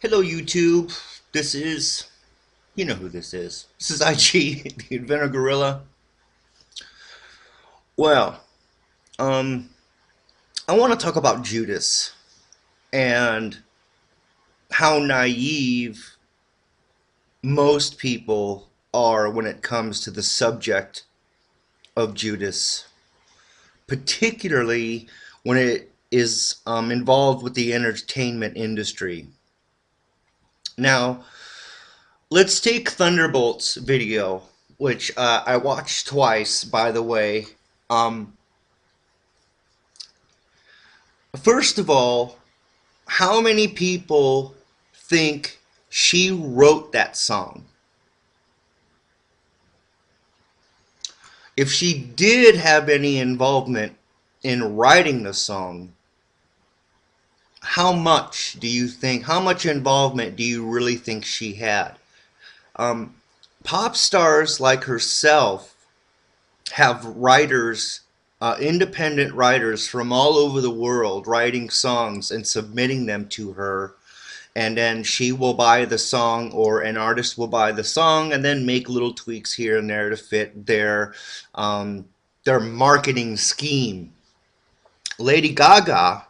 Hello YouTube, this is, you know who this is. This is IG, the Inventor Gorilla. Well, um, I want to talk about Judas and how naive most people are when it comes to the subject of Judas, particularly when it is involved with the entertainment industry. Now, let's take Thunderbolt's video, which I watched twice, by the way. Um, First of all, how many people think she wrote that song? If she did have any involvement in writing the song, how much involvement do you really think she had? Um, Pop stars like herself have writers, independent writers from all over the world writing songs and submitting them to her, and then she will buy the song, or an artist will buy the song and then make little tweaks here and there to fit their marketing scheme. Lady Gaga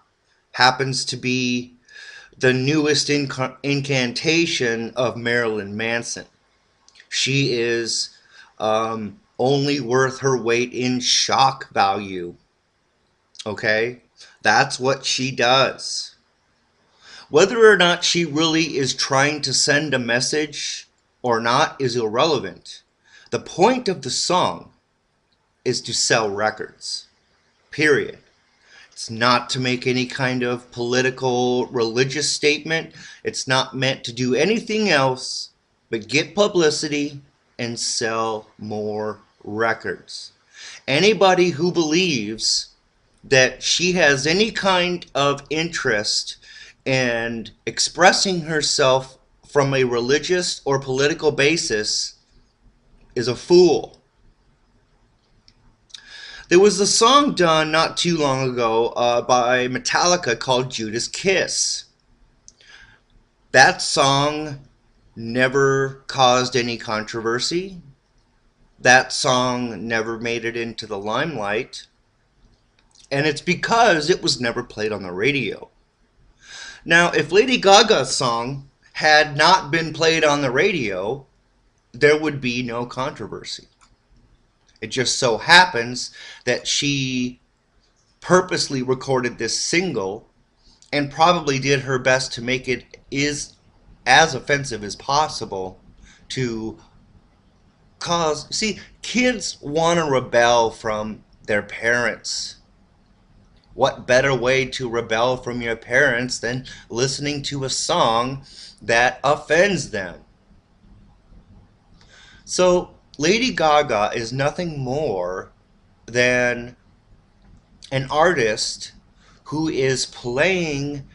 happens to be the newest incantation of Marilyn Manson. She is only worth her weight in shock value. Okay? That's what she does. Whether or not she really is trying to send a message or not is irrelevant. The point of the song is to sell records. Period. It's not to make any kind of political, religious statement. It's not meant to do anything else but get publicity and sell more records. Anybody who believes that she has any kind of interest in expressing herself from a religious or political basis is a fool. There was a song done not too long ago by Metallica called Judas Kiss. That song never caused any controversy. That song never made it into the limelight. And it's because it was never played on the radio. Now, if Lady Gaga's song had not been played on the radio, there would be no controversy. It just so happens that she purposely recorded this single and probably did her best to make it is as offensive as possible to cause. See, kids want to rebel from their parents. What better way to rebel from your parents than listening to a song that offends them? So, Lady Gaga is nothing more than an artist who is playing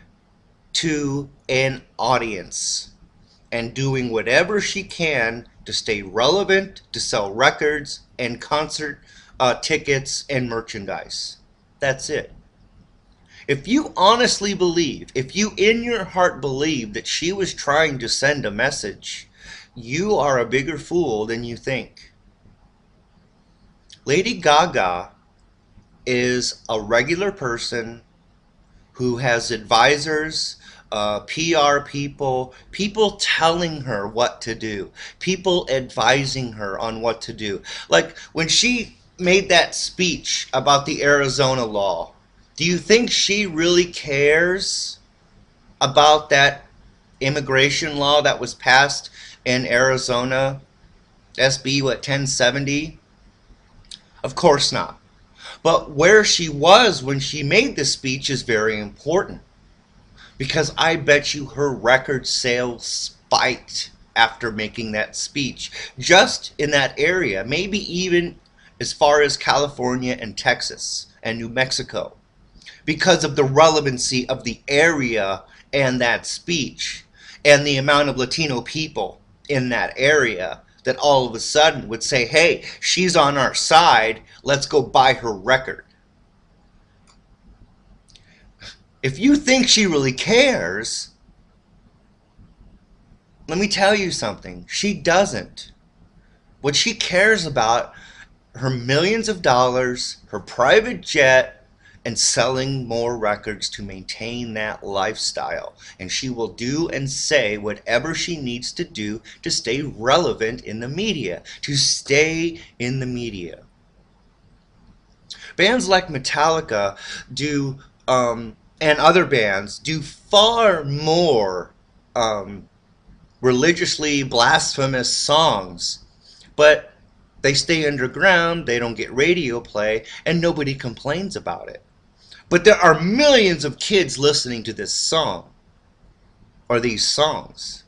to an audience and doing whatever she can to stay relevant, to sell records and concert tickets and merchandise. That's it. If you honestly believe, if you in your heart believe that she was trying to send a message, you are a bigger fool than you think. Lady Gaga is a regular person who has advisors, PR people, people telling her what to do, people advising her on what to do. Like when she made that speech about the Arizona law, do you think she really cares about that immigration law that was passed in Arizona, SB 1070? Of course not. But where she was when she made this speech is very important, because I bet you her record sales spiked after making that speech, just in that area, maybe even as far as California and Texas and New Mexico, because of the relevancy of the area and that speech and the amount of Latino people in that area that all of a sudden would say, hey, she's on our side, let's go buy her record. If you think she really cares, Let me tell you something. She doesn't. What she cares about, her millions of dollars, her private jet, and selling more records to maintain that lifestyle. And she will do and say whatever she needs to do to stay relevant in the media, to stay in the media. Bands like Metallica do, and other bands do far more um, religiously blasphemous songs, but they stay underground, they don't get radio play, and nobody complains about it. But there are millions of kids listening to this song or these songs.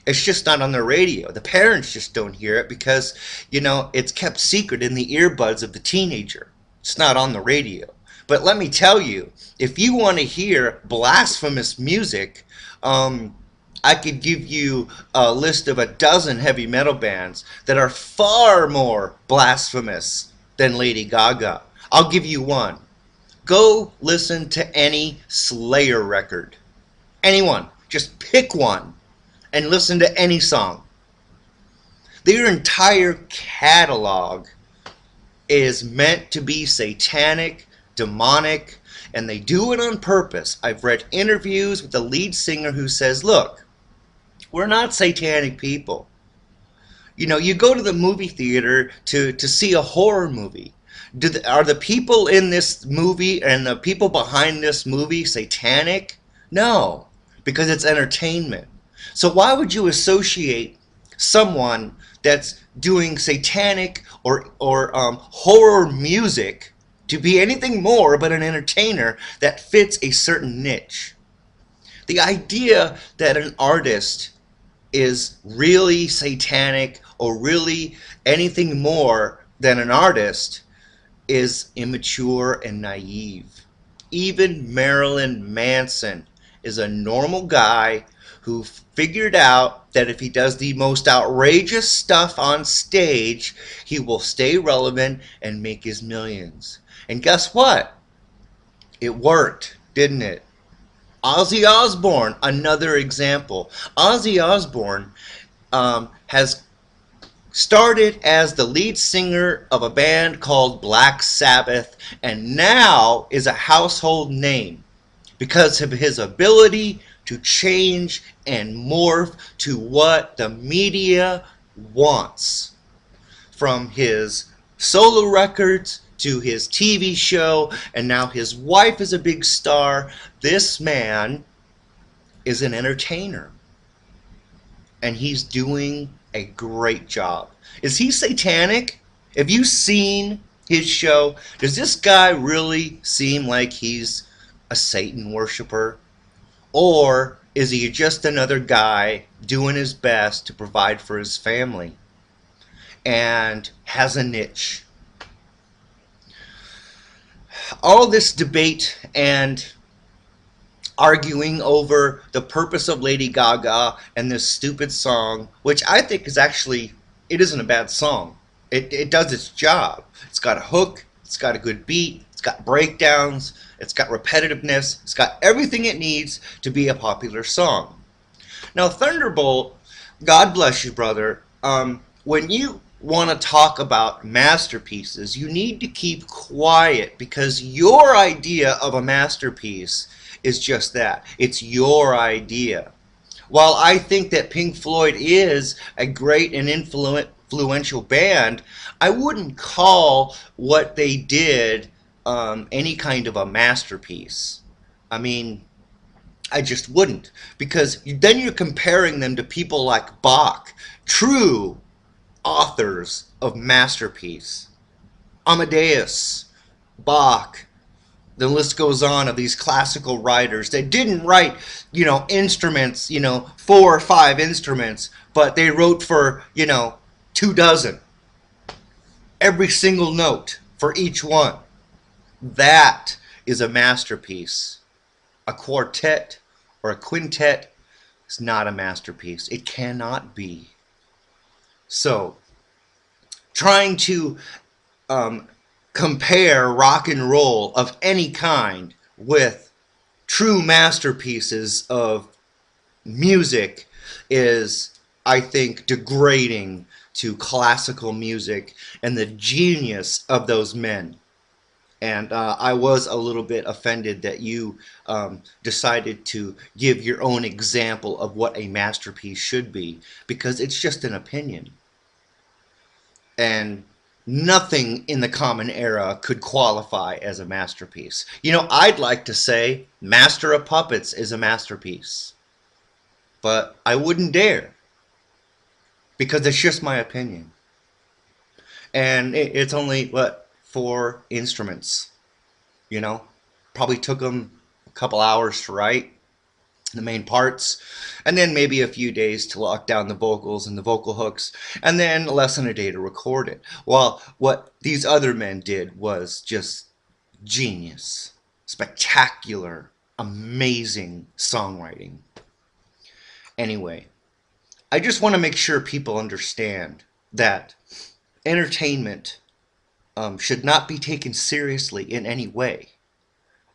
It's just not on the radio. The parents just don't hear it because, it's kept secret in the earbuds of the teenager. It's not on the radio. But let me tell you, if you want to hear blasphemous music, I could give you a list of a dozen heavy metal bands that are far more blasphemous than Lady Gaga. I'll give you one. Go listen to any Slayer record. Anyone. Just pick one and listen to any song. Their entire catalog is meant to be satanic, demonic, and they do it on purpose. I've read interviews with the lead singer who says, look, we're not satanic people. You go to the movie theater to see a horror movie. Are the people in this movie and the people behind this movie satanic? No, because it's entertainment. So why would you associate someone that's doing satanic or horror music to be anything more but an entertainer that fits a certain niche? The idea that an artist is really satanic or really anything more than an artist is immature and naive. Even Marilyn Manson is a normal guy who figured out that if he does the most outrageous stuff on stage, he will stay relevant and make his millions. And guess what? It worked, didn't it? Ozzy Osbourne, another example. Ozzy Osbourne has started as the lead singer of a band called Black Sabbath and now is a household name because of his ability to change and morph to what the media wants. From his solo records to his TV show, and now his wife is a big star. This man is an entertainer. And he's doing a great job. Is he satanic? Have you seen his show? Does this guy really seem like he's a Satan worshiper? Or is he just another guy doing his best to provide for his family and has a niche? All this debate and arguing over the purpose of Lady Gaga and this stupid song, which I think is actually, it isn't a bad song. It does its job. It's got a hook, it's got a good beat, it's got breakdowns, it's got repetitiveness, it's got everything it needs to be a popular song. Now Thunderbolt, God bless you, brother, when you want to talk about masterpieces, you need to keep quiet because your idea of a masterpiece is just that. It's your idea. While I think that Pink Floyd is a great and influential band, I wouldn't call what they did any kind of a masterpiece. I mean, I just wouldn't, because then you're comparing them to people like Bach, true authors of masterpiece. Amadeus, Bach, the list goes on of these classical writers that didn't write, instruments, 4 or 5 instruments, but they wrote for, 24. Every single note for each one. That is a masterpiece. A quartet or a quintet is not a masterpiece. It cannot be. So, trying to compare rock and roll of any kind with true masterpieces of music is, I think, degrading to classical music and the genius of those men. And I was a little bit offended that you decided to give your own example of what a masterpiece should be, because it's just an opinion. And nothing in the Common Era could qualify as a masterpiece. You know, I'd like to say Master of Puppets is a masterpiece, but I wouldn't dare because it's just my opinion. And it's only, what, 4 instruments, you know? Probably took them a couple hours to write the main parts, and then maybe a few days to lock down the vocals and the vocal hooks, and then less than a day to record it. Well, what these other men did was just genius, spectacular, amazing songwriting. Anyway, I just want to make sure people understand that entertainment should not be taken seriously in any way.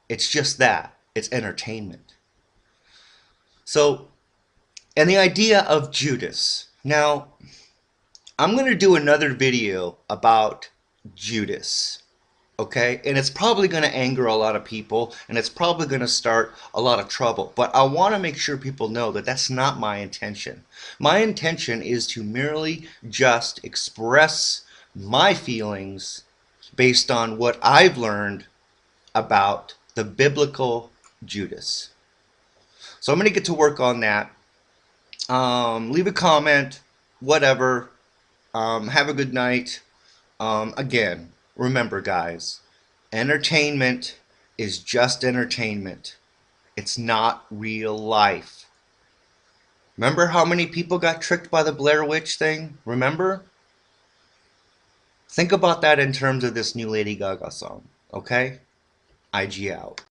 It's just that. It's entertainment. So, and the idea of Judas. Now, I'm going to do another video about Judas, okay? And it's probably going to anger a lot of people, and it's probably going to start a lot of trouble. But I want to make sure people know that that's not my intention. My intention is to merely just express my feelings based on what I've learned about the biblical Judas. So I'm going to get to work on that. Leave a comment, whatever. Have a good night. Again, remember, guys, entertainment is just entertainment. It's not real life. Remember how many people got tricked by the Blair Witch thing? Remember? Think about that in terms of this new Lady Gaga song, okay? IG out.